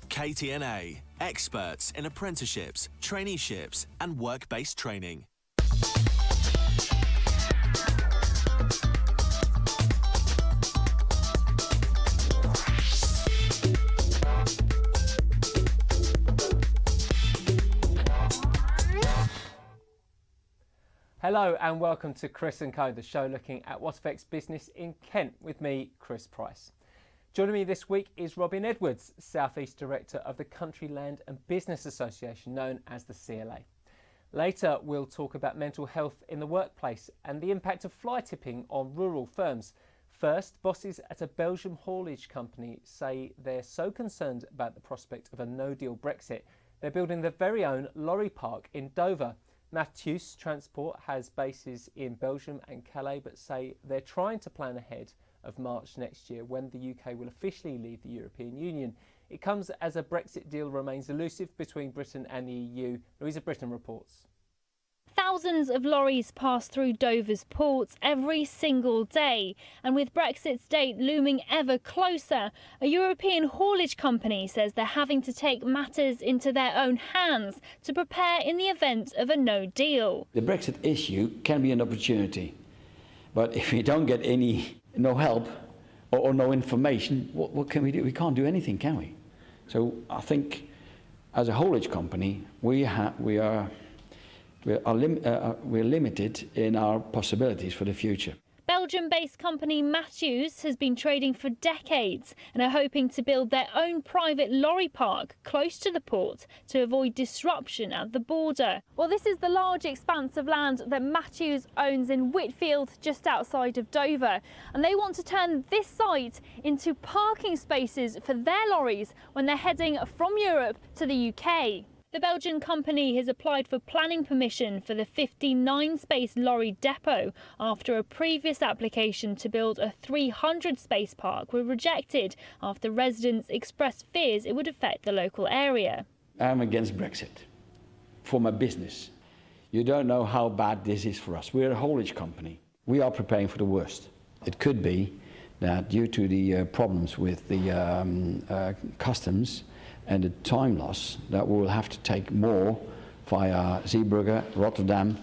KTNA, experts in apprenticeships, traineeships and work-based training. Hello and welcome to Chris & Co, the show looking at what affects business in Kent with me, Chris Price. Joining me this week is Robin Edwards, South East Director of the Country Land and Business Association, known as the CLA. Later, we'll talk about mental health in the workplace and the impact of fly tipping on rural firms. First, bosses at a Belgian haulage company say they're so concerned about the prospect of a no-deal Brexit, they're building their very own lorry park in Dover. Matthews Transport has bases in Belgium and Calais, but say they're trying to plan ahead of March next year when the UK will officially leave the European Union. It comes as a Brexit deal remains elusive between Britain and the EU. Louisa Britton reports. Thousands of lorries pass through Dover's ports every single day, and with Brexit's date looming ever closer, a European haulage company says they're having to take matters into their own hands to prepare in the event of a no deal. The Brexit issue can be an opportunity, but if we don't get no help or no information, what can we do? We can't do anything, can we? So I think as a haulage company, we're limited in our possibilities for the future. Belgium-based company Matthews has been trading for decades and are hoping to build their own private lorry park close to the port to avoid disruption at the border. Well, this is the large expanse of land that Matthews owns in Whitfield, just outside of Dover, and they want to turn this site into parking spaces for their lorries when they're heading from Europe to the UK. The Belgian company has applied for planning permission for the 59-space lorry depot after a previous application to build a 300-space park was rejected after residents expressed fears it would affect the local area. I'm against Brexit for my business. You don't know how bad this is for us. We're a haulage company. We are preparing for the worst. It could be that due to the problems with the customs and the time loss, that we will have to take more via Zeebrugge, Rotterdam,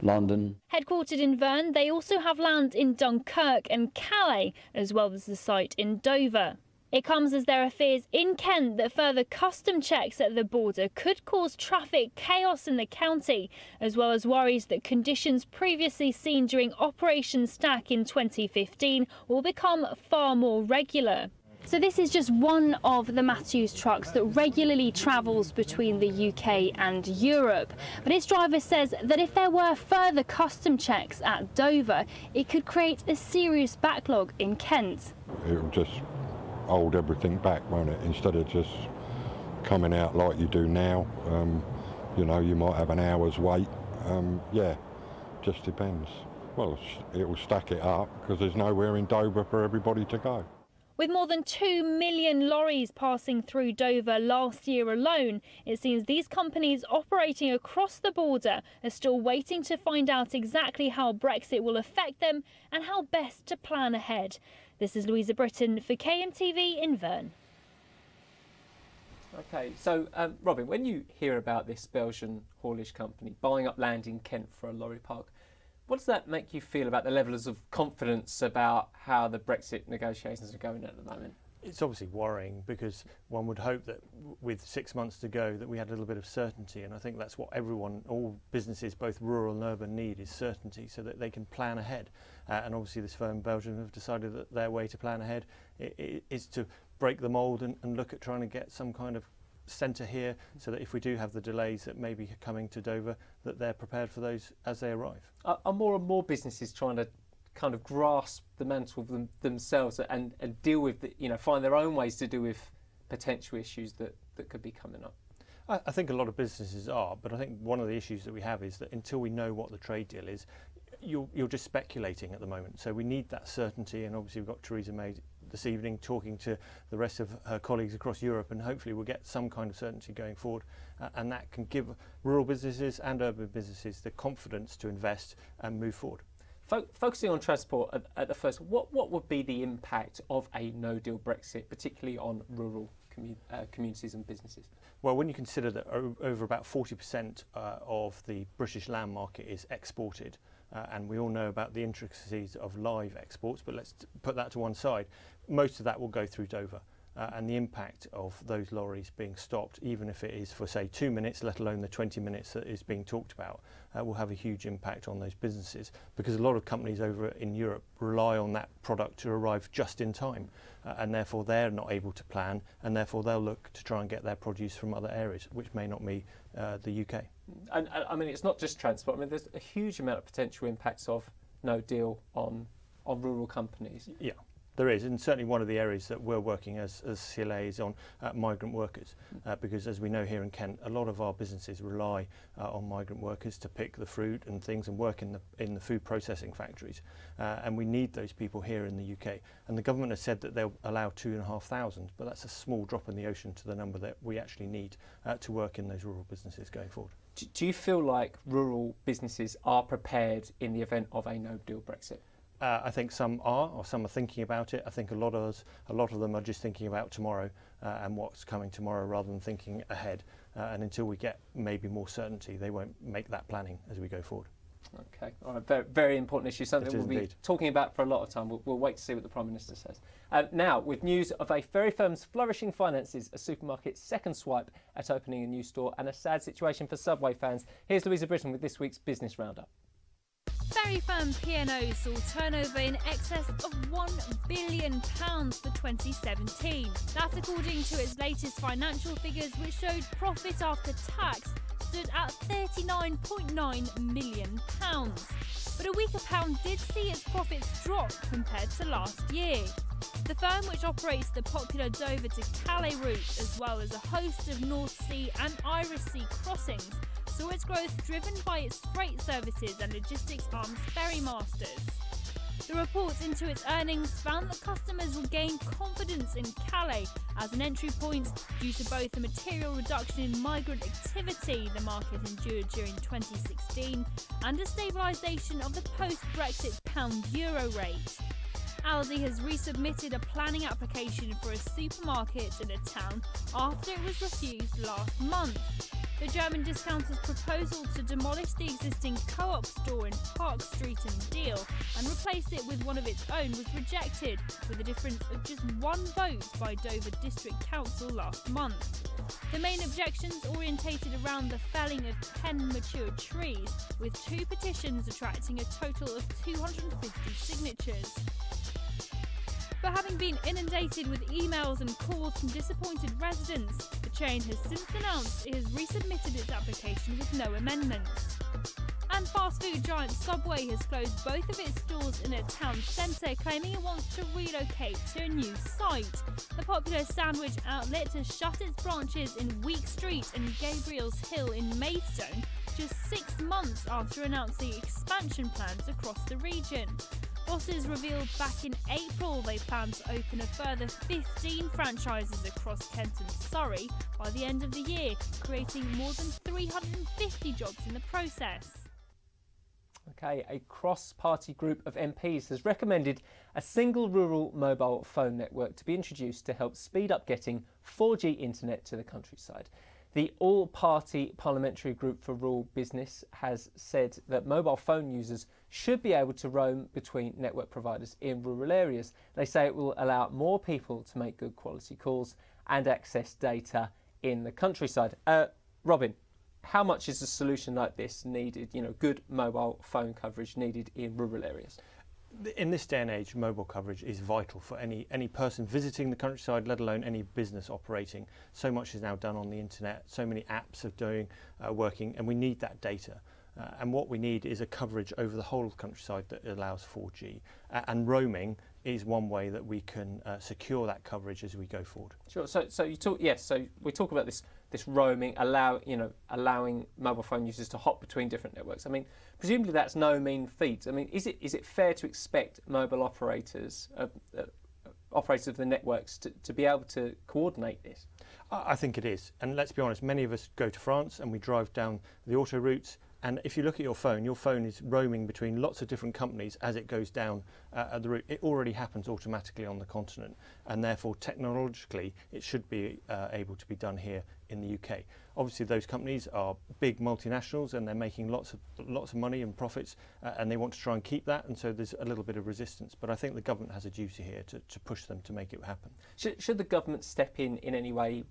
London. Headquartered in Vern, they also have land in Dunkirk and Calais, as well as the site in Dover. It comes as there are fears in Kent that further custom checks at the border could cause traffic chaos in the county, as well as worries that conditions previously seen during Operation Stack in 2015 will become far more regular. So this is just one of the Matthews trucks that regularly travels between the UK and Europe. But its driver says that if there were further custom checks at Dover, it could create a serious backlog in Kent. It would just hold everything back, won't it? Instead of just coming out like you do now, you know, you might have an hour's wait. Yeah, just depends. Well, it will stack it up because there's nowhere in Dover for everybody to go. With more than 2 million lorries passing through Dover last year alone, it seems these companies operating across the border are still waiting to find out exactly how Brexit will affect them and how best to plan ahead. This is Louisa Britton for KMTV in Vern. OK, so Robin, when you hear about this Belgian haulage company buying up land in Kent for a lorry park, what does that make you feel about the levels of confidence about how the Brexit negotiations are going at the moment? It's obviously worrying because one would hope that with 6 months to go that we had a little bit of certainty, and I think that's what all businesses, both rural and urban, need, is certainty so that they can plan ahead. And obviously this firm, Belgium, have decided that their way to plan ahead is to break the mould and look at trying to get some kind of centre here so that if we do have the delays that may be coming to Dover, that they're prepared for those as they arrive. Are more and more businesses trying to kind of grasp the mantle of themselves and deal with, find their own ways to deal with potential issues that could be coming up? I think a lot of businesses are, but I think one of the issues that we have is that until we know what the trade deal is, you're just speculating at the moment. So we need that certainty, and obviously we've got Theresa May this evening talking to the rest of her colleagues across Europe, and hopefully we'll get some kind of certainty going forward, and that can give rural businesses and urban businesses the confidence to invest and move forward. Focusing on transport at the first, what would be the impact of a no-deal Brexit, particularly on rural communities and businesses? Well, when you consider that over about 40% of the British land market is exported, and we all know about the intricacies of live exports, but let's put that to one side. Most of that will go through Dover. And the impact of those lorries being stopped, even if it is for, say, 2 minutes, let alone the 20 minutes that is being talked about, will have a huge impact on those businesses, because a lot of companies over in Europe rely on that product to arrive just in time, and therefore they're not able to plan, and therefore they'll look to try and get their produce from other areas, which may not be the UK. And I mean, it's not just transport. I mean, there's a huge amount of potential impacts of no deal on rural companies. Yeah. There is, and certainly one of the areas that we're working as CLA is on migrant workers, because as we know here in Kent, a lot of our businesses rely on migrant workers to pick the fruit and things and work in the food processing factories, and we need those people here in the UK. And the government has said that they'll allow 2,500, but that's a small drop in the ocean to the number that we actually need to work in those rural businesses going forward. Do you feel like rural businesses are prepared in the event of a no-deal Brexit? I think some are, or some are thinking about it. I think a lot of them are just thinking about tomorrow and what's coming tomorrow rather than thinking ahead. And until we get maybe more certainty, they won't make that planning as we go forward. Okay, all right. Very, very important issue, something we'll be talking about for a lot of time. We'll wait to see what the Prime Minister says. Now, with news of a ferry firm's flourishing finances, a supermarket's second swipe at opening a new store, and a sad situation for Subway fans, here's Louisa Britton with this week's Business Roundup. Ferry firm P&O saw turnover in excess of £1 billion for 2017. That's according to its latest financial figures, which showed profit after tax stood at £39.9 million. But a weaker pound did see its profits drop compared to last year. The firm, which operates the popular Dover to Calais route, as well as a host of North Sea and Irish Sea crossings, saw its growth driven by its freight services and logistics arms Ferrymasters. The report into its earnings found that customers will gain confidence in Calais as an entry point due to both a material reduction in migrant activity the market endured during 2016 and a stabilisation of the post-Brexit pound-euro rate. Aldi has resubmitted a planning application for a supermarket in a town after it was refused last month. The German discounter's proposal to demolish the existing Co-op store in Park Street and Deal and replace it with one of its own was rejected, with a difference of just one vote by Dover District Council last month. The main objections orientated around the felling of 10 mature trees, with 2 petitions attracting a total of 250 signatures. But having been inundated with emails and calls from disappointed residents, the chain has since announced it has resubmitted its application with no amendments. And fast food giant Subway has closed both of its stores in a town centre, claiming it wants to relocate to a new site. The popular sandwich outlet has shut its branches in Week Street and Gabriel's Hill in Maidstone just 6 months after announcing expansion plans across the region. Bosses revealed back in April they plan to open a further 15 franchises across Kent and Surrey by the end of the year, creating more than 350 jobs in the process. Okay, a cross-party group of MPs has recommended a single rural mobile phone network to be introduced to help speed up getting 4G internet to the countryside. The all-party parliamentary group for rural business has said that mobile phone users should be able to roam between network providers in rural areas. They say it will allow more people to make good quality calls and access data in the countryside. Robin, how much is a solution like this needed, good mobile phone coverage needed in rural areas? In this day and age, mobile coverage is vital for any person visiting the countryside, let alone any business operating. So much is now done on the internet, so many apps are working, and we need that data. And what we need is a coverage over the whole of the countryside that allows 4G. And roaming is one way that we can secure that coverage as we go forward. Sure. So you talk, yes. So we talk about this roaming, allowing mobile phone users to hop between different networks. I mean, presumably that's no mean feat. I mean, is it fair to expect mobile operators of the networks to be able to coordinate this? I think it is. And let's be honest, many of us go to France and we drive down the autoroutes And if you look at your phone is roaming between lots of different companies as it goes down the route. It already happens automatically on the continent, and therefore technologically it should be able to be done here in the UK. Obviously those companies are big multinationals and they're making lots of money and profits, and they want to try and keep that, and so there's a little bit of resistance. But I think the government has a duty here to push them to make it happen. Should the government step in any way,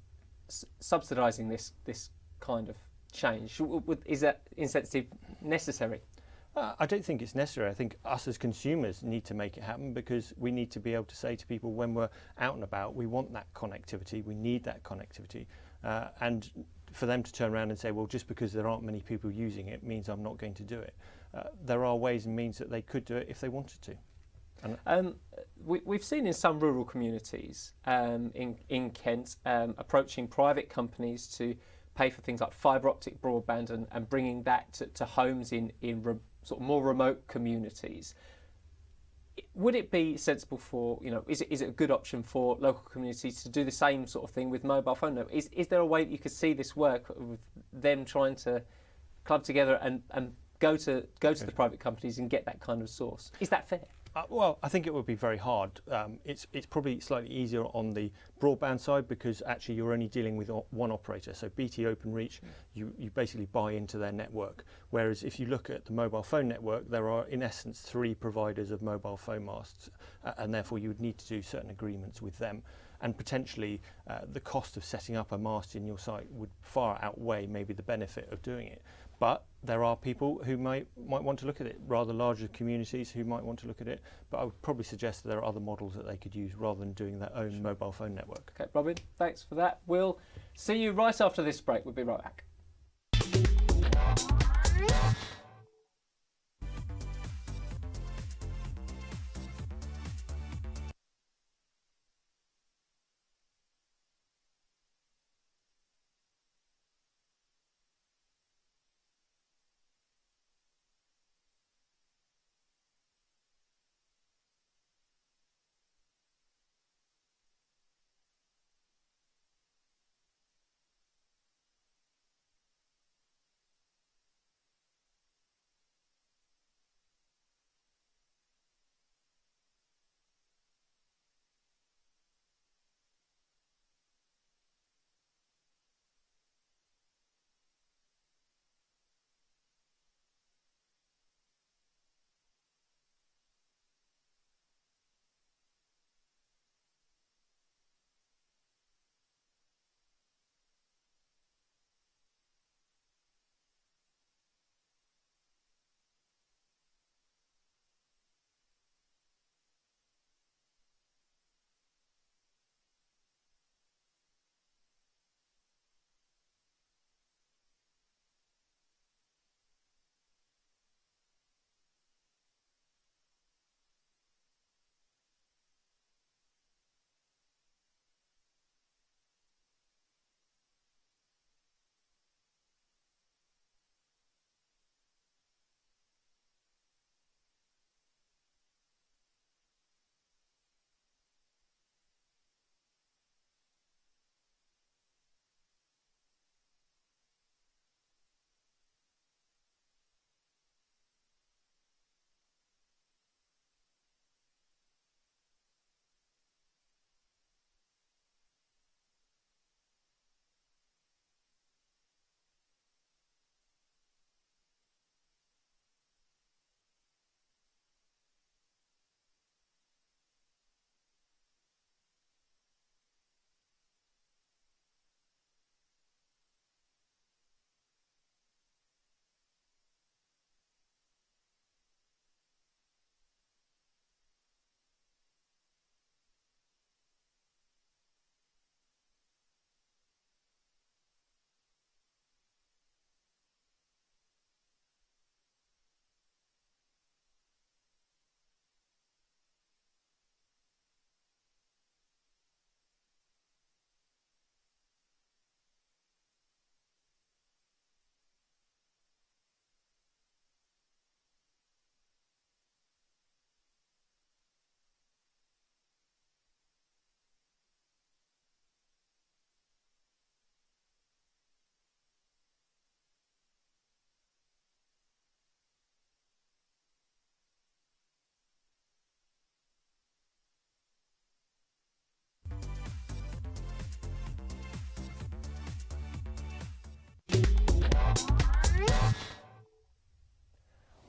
subsidising this kind of change? Is that incentive necessary? I don't think it's necessary. I think us as consumers need to make it happen, because we need to be able to say to people when we're out and about, we want that connectivity, we need that connectivity, and for them to turn around and say, well, just because there aren't many people using it means I'm not going to do it. There are ways and means that they could do it if they wanted to. We've seen in some rural communities in Kent approaching private companies to pay for things like fibre optic broadband and bringing that to homes in sort of more remote communities. Would it be sensible for, is it a good option for local communities to do the same sort of thing with mobile phone? Is there a way that you could see this work with them trying to club together and go to the private companies and get that kind of source? Is that fair? Well, I think it would be very hard. It's probably slightly easier on the broadband side, because actually you're only dealing with one operator. So BT Openreach, you basically buy into their network. Whereas if you look at the mobile phone network, there are in essence 3 providers of mobile phone masts, and therefore you would need to do certain agreements with them. And potentially the cost of setting up a mast in your site would far outweigh maybe the benefit of doing it. But there are people who might want to look at it, rather larger communities who might want to look at it. But I would probably suggest that there are other models that they could use rather than doing their own mobile phone network. Okay, Robin, thanks for that. We'll see you right after this break. We'll be right back.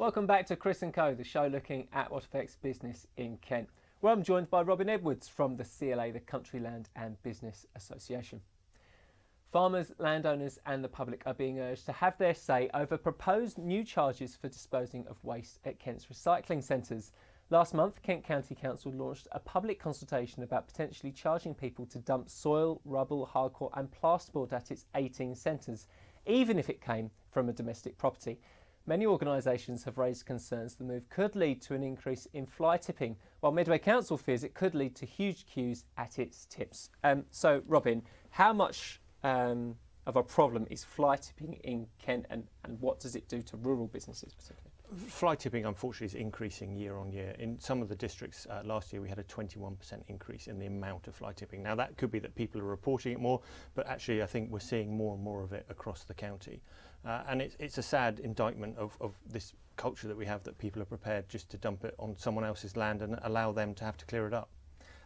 Welcome back to Chris & Co, the show looking at what affects business in Kent, where I'm joined by Robin Edwards from the CLA, the Country Land and Business Association. Farmers, landowners and the public are being urged to have their say over proposed new charges for disposing of waste at Kent's recycling centres. Last month, Kent County Council launched a public consultation about potentially charging people to dump soil, rubble, hardcore and plasterboard at its 18 centres, even if it came from a domestic property. Many organisations have raised concerns the move could lead to an increase in fly tipping, while Medway Council fears it could lead to huge queues at its tips. So, Robin, how much of a problem is fly tipping in Kent, and what does it do to rural businesses particularly? Fly tipping, unfortunately, is increasing year on year. In some of the districts last year, we had a 21% increase in the amount of fly tipping. Now, that could be that people are reporting it more, but actually I think we're seeing more and more of it across the county. And it's a sad indictment of this culture that we have, that people are prepared just to dump it on someone else's land and allow them to have to clear it up.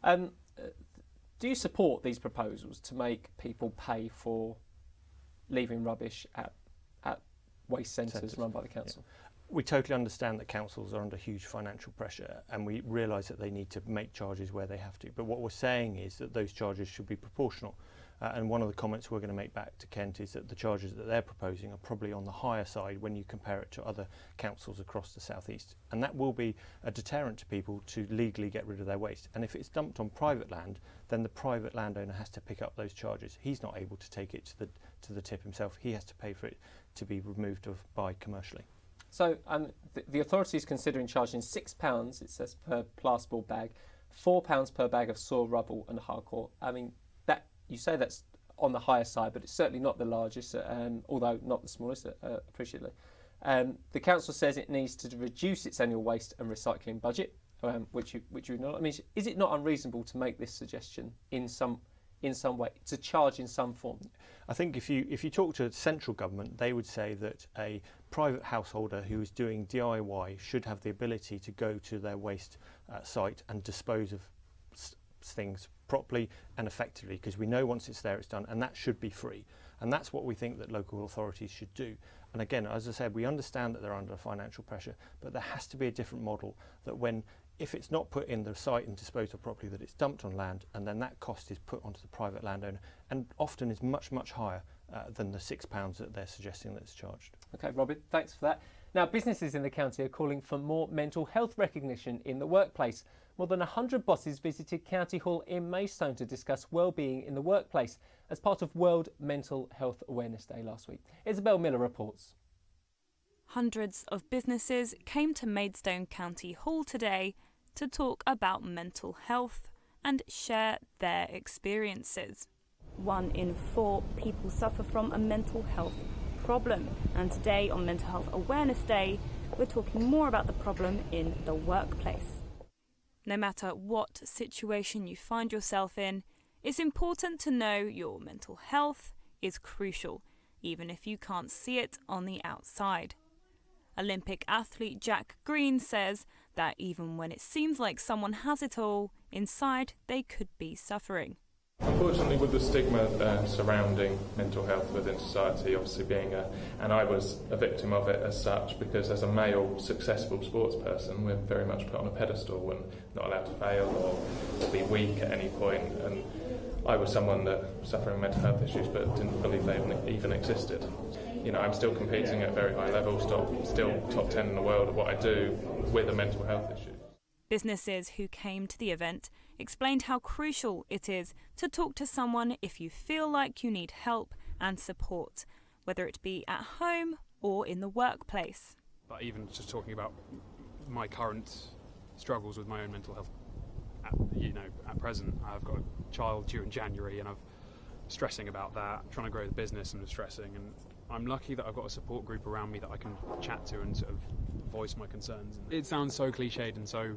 Do you support these proposals to make people pay for leaving rubbish at waste centres run by the council? Yeah. We totally understand that councils are under huge financial pressure, and we realise that they need to make charges where they have to. But what we're saying is that those charges should be proportional. And one of the comments we're going to make back to Kent is that the charges that they're proposing are probably on the higher side when you compare it to other councils across the southeast. And that will be a deterrent to people to legally get rid of their waste. And if it's dumped on private land, then the private landowner has to pick up those charges. He's not able to take it to the tip himself. He has to pay for it to be removed by commercially. So the authority is considering charging £6, it says, per plasterboard bag, £4 per bag of soil, rubble and hardcore. I mean, that you say that's on the higher side, but it's certainly not the largest, although not the smallest, appreciably. The council says it needs to reduce its annual waste and recycling budget, which you know. I mean, is it not unreasonable to make this suggestion in some way, to charge in some form? I think if you talk to central government, they would say that a private householder who is doing DIY should have the ability to go to their waste site and dispose of things properly and effectively, because we know once it's there it's done, and that should be free. And that's what we think that local authorities should do. And again, as I said, we understand that they're under financial pressure, but there has to be a different model, that if it's not put in the site and disposed of properly, that it's dumped on land, and then that cost is put onto the private landowner, and often is much, much higher than the £6 that they're suggesting that's charged. OK, Robin, thanks for that. Now, businesses in the county are calling for more mental health recognition in the workplace. More than 100 bosses visited County Hall in Maidstone to discuss well-being in the workplace as part of World Mental Health Awareness Day last week. Isabel Miller reports. Hundreds of businesses came to Maidstone County Hall today to talk about mental health and share their experiences. 1 in 4 people suffer from a mental health problem, and today on Mental Health Awareness Day we're talking more about the problem in the workplace. No matter what situation you find yourself in, it's important to know your mental health is crucial, even if you can't see it on the outside. Olympic athlete Jack Green says that even when it seems like someone has it all, inside they could be suffering. Unfortunately, with the stigma surrounding mental health within society, obviously and I was a victim of it as such, because as a male successful sports person, we're very much put on a pedestal and not allowed to fail or to be weak at any point. And I was someone that was suffering mental health issues but didn't believe they even existed. You know, I'm still competing at very high levels, still top 10 in the world at what I do with a mental health issue. Businesses who came to the event explained how crucial it is to talk to someone if you feel like you need help and support, whether it be at home or in the workplace. But even just talking about my current struggles with my own mental health, at present, I've got a child due in January and I'm stressing about that, trying to grow the business and stressing, and I'm lucky that I've got a support group around me that I can chat to and sort of voice my concerns. It sounds so cliched and so,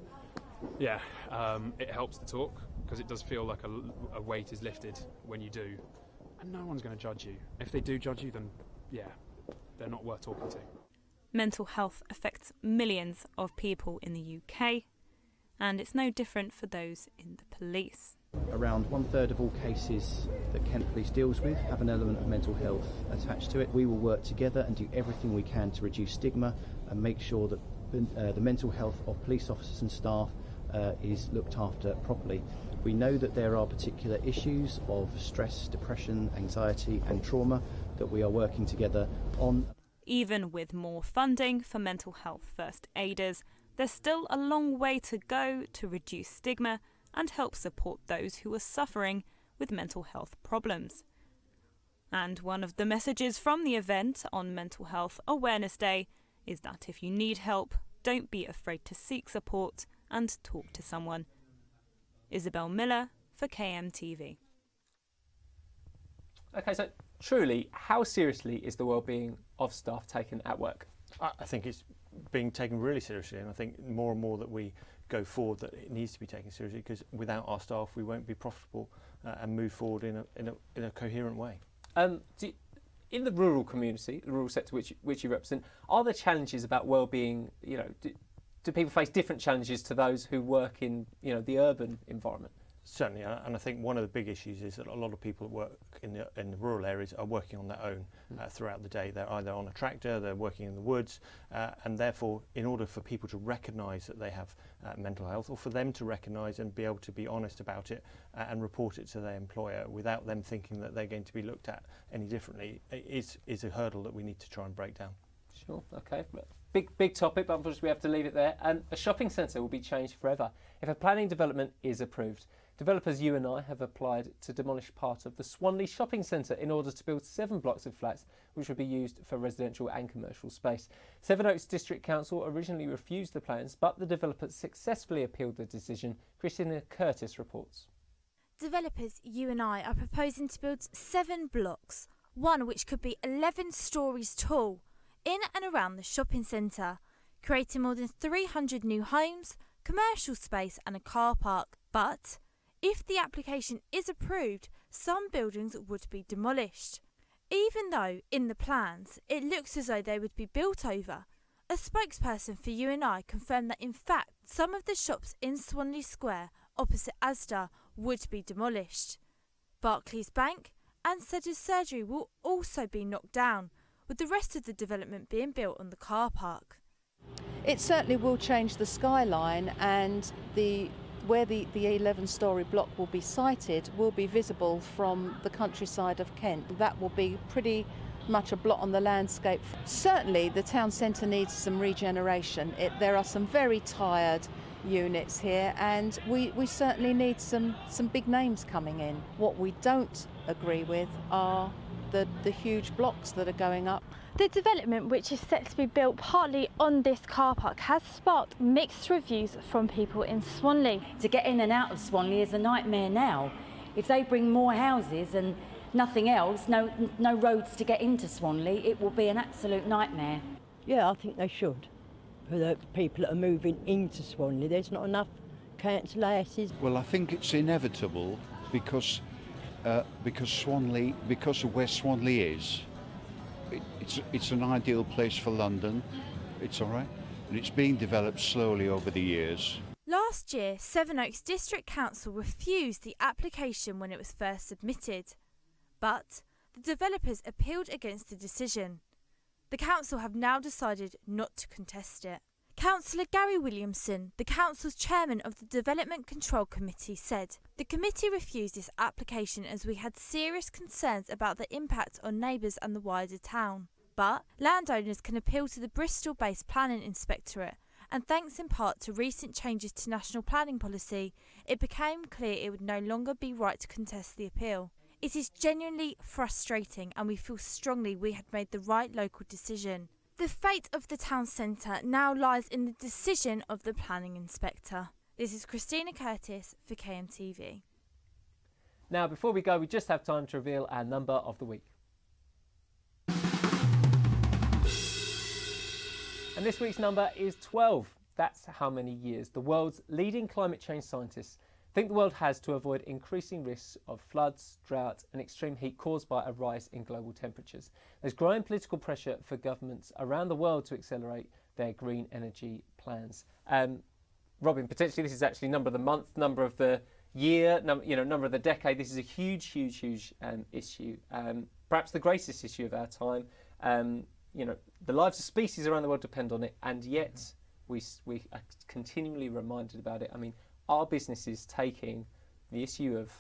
it helps to talk, because it does feel like a weight is lifted when you do. And no one's going to judge you. If they do judge you, then, they're not worth talking to. Mental health affects millions of people in the UK, and it's no different for those in the police. Around 1/3 of all cases that Kent Police deals with have an element of mental health attached to it. We will work together and do everything we can to reduce stigma and make sure that the mental health of police officers and staff is looked after properly. We know that there are particular issues of stress, depression, anxiety and trauma that we are working together on. Even with more funding for mental health first aiders, there's still a long way to go to reduce stigma and help support those who are suffering with mental health problems. And one of the messages from the event on Mental Health Awareness Day is that if you need help, don't be afraid to seek support and talk to someone. Isabel Miller for KMTV. Okay, so truly, how seriously is the well-being of staff taken at work? I think it's being taken really seriously, and I think more and more that we go forward that it needs to be taken seriously, because without our staff we won't be profitable and move forward in a coherent way. In the rural community, the rural sector which you represent, are there challenges about well-being? Do people face different challenges to those who work in the urban environment? Certainly, and I think one of the big issues is that a lot of people that work in the rural areas are working on their own throughout the day. They're either on a tractor, they're working in the woods, and therefore, in order for people to recognise that they have mental health, or for them to recognise and be able to be honest about it and report it to their employer without them thinking that they're going to be looked at any differently, is a hurdle that we need to try and break down. Sure, okay. Big topic, but unfortunately we have to leave it there. A shopping centre will be changed forever if a planning development is approved. Developers U&I have applied to demolish part of the Swanley shopping centre in order to build 7 blocks of flats which would be used for residential and commercial space. Sevenoaks District Council originally refused the plans, but the developers successfully appealed the decision. Christina Curtis reports. Developers U&I are proposing to build 7 blocks, one which could be 11 storeys tall, in and around the shopping centre, creating more than 300 new homes, commercial space and a car park. But if the application is approved, some buildings would be demolished. Even though, in the plans, it looks as though they would be built over, a spokesperson for U&I confirmed that in fact some of the shops in Swanley Square opposite Asda would be demolished. Barclays Bank and Sedger's Surgery will also be knocked down, with the rest of the development being built on the car park. It certainly will change the skyline, and where the 11-storey block will be sited will be visible from the countryside of Kent. That will be pretty much a blot on the landscape. Certainly the town centre needs some regeneration. There are some very tired units here, and we certainly need some big names coming in. What we don't agree with are the huge blocks that are going up. The development, which is set to be built partly on this car park, has sparked mixed reviews from people in Swanley. To get in and out of Swanley is a nightmare now. If they bring more houses and nothing else, no roads to get into Swanley, it will be an absolute nightmare. Yeah, I think they should. For the people that are moving into Swanley, there's not enough council houses. Well, I think it's inevitable because Swanley, because of where Swanley is, it's an ideal place for London. It's all right, and it's being developed slowly over the years. Last year, Sevenoaks District Council refused the application when it was first submitted, but the developers appealed against the decision. The council have now decided not to contest it. Councillor Gary Williamson, the council's chairman of the Development Control Committee, said, "The committee refused this application as we had serious concerns about the impact on neighbours and the wider town. But landowners can appeal to the Bristol-based Planning Inspectorate, and thanks in part to recent changes to national planning policy, it became clear it would no longer be right to contest the appeal. It is genuinely frustrating, and we feel strongly we had made the right local decision. The fate of the town centre now lies in the decision of the planning inspector." This is Christina Curtis for KMTV. Now, before we go, we just have time to reveal our number of the week. And this week's number is 12. That's how many years the world's leading climate change scientists think the world has to avoid increasing risks of floods, drought and extreme heat caused by a rise in global temperatures. There's growing political pressure for governments around the world to accelerate their green energy plans. Robin, potentially this is actually number of the month, number of the year, number of the decade. This is a huge issue, perhaps the greatest issue of our time. you know, the lives of species around the world depend on it, and yet we are continually reminded about it. I mean, are businesses taking the issue of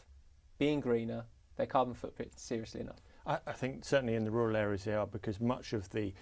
being greener, their carbon footprint, seriously enough? I think certainly in the rural areas they are, because much of the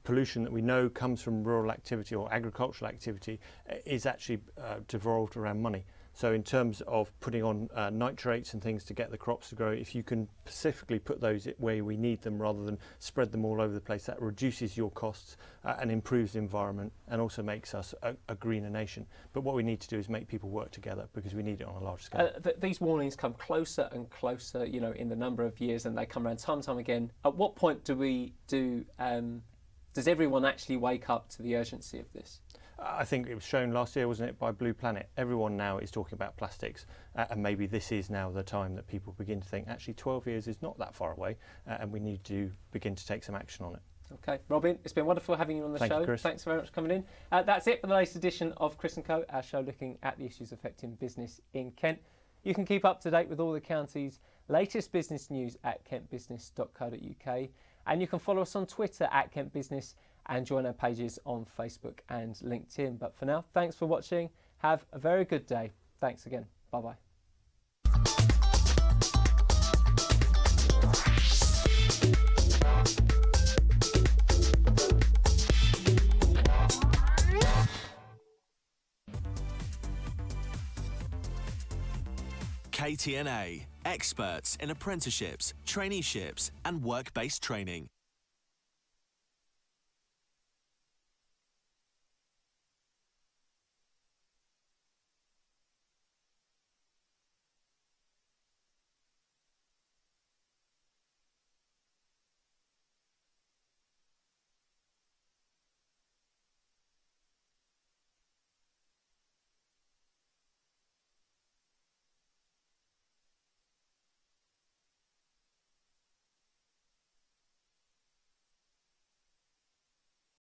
pollution that we know comes from rural activity or agricultural activity is actually devolved around money. So in terms of putting on nitrates and things to get the crops to grow, if you can specifically put those where we need them rather than spread them all over the place, that reduces your costs and improves the environment and also makes us a greener nation. But what we need to do is make people work together, because we need it on a large scale. These warnings come closer and closer, you know, in the number of years, and they come around time and time again. At what point does everyone actually wake up to the urgency of this? I think it was shown last year, wasn't it, by Blue Planet. Everyone now is talking about plastics, and maybe this is now the time that people begin to think, actually 12 years is not that far away, and we need to begin to take some action on it. Okay, Robin, it's been wonderful having you on the show. Thank you, Chris. Thanks very much for coming in. That's it for the latest edition of Chris & Co, our show looking at the issues affecting business in Kent. You can keep up to date with all the county's latest business news at kentbusiness.co.uk, and you can follow us on Twitter at KentBusiness and join our pages on Facebook and LinkedIn. But for now, thanks for watching. Have a very good day. Thanks again. Bye-bye. KTNA, experts in apprenticeships, traineeships and work-based training.